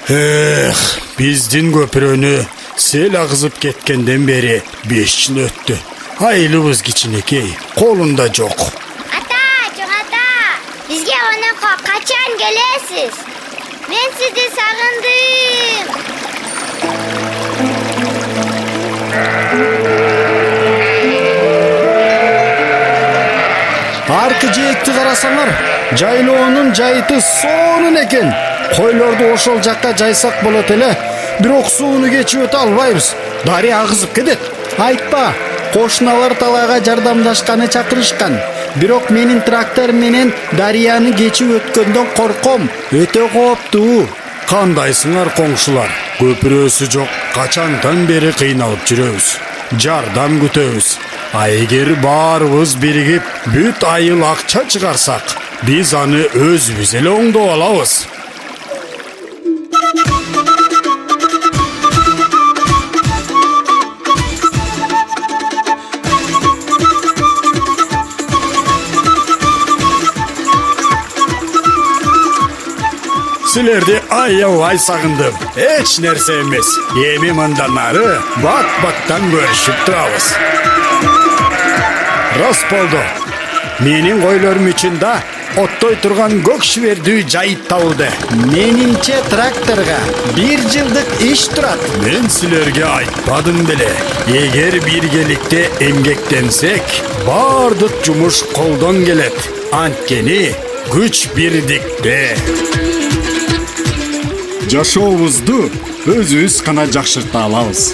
Биздин көпүрөнү сел агызып кеткенден бери 5 жыл өттү. Айылыбыз кичинекей, колунда жок. Ата, чоң ата, бизге онакка качан келесиз? Мен сизди сагындым. Аркы жээкти карасаңар, жайлоонун жайыты сонун экен. Койлорду ошол жакка жайсак болот эле, бирок сууну кечип өтө албайбыз. Дарыя агызып кетет. Айтпа, кошуналар талаага жардамдашканы чакырышкан. Бирок менин трактор менен дарыяны кечип өткөндөн корком. Өтө кооптуу. Кандайсыңар коңшулар? Көпүрөсү жок, качандан бери кыйналып жүрөбүз. Жардам күтөбүз. А эгер баарыбыз биригип бүт айыл акча чыгарсак, биз аны өзүбүз эле оңдоп алабыз. Силерди аябай сагындым. Эч нерсе эмес. Эми мындан ары бат-баттан көрүшүп турабыз. Рас болду. Менин койлорум үчүн да оттой турган көк шибердүү жайыт табылды. Менимче тракторга 1 жылдык иш турат. Мен силерге айтпадым беле. Эгер биргеликте эмгектенсек, бардык жумуш колдон келет. Анткени күч бирдикте. Жашообузду өзүбүз гана жакшырта алабыз.